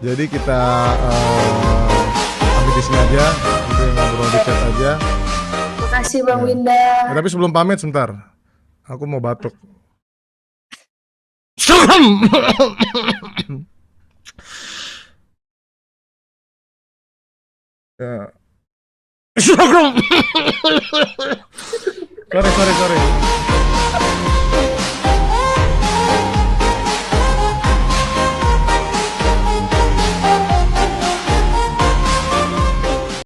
Jadi kita ambil di sini aja, nanti ngobrol di chat aja. Makasih Bang Ya. Winda. Tapi sebelum pamit sebentar, aku mau batuk. Ya. Sorry.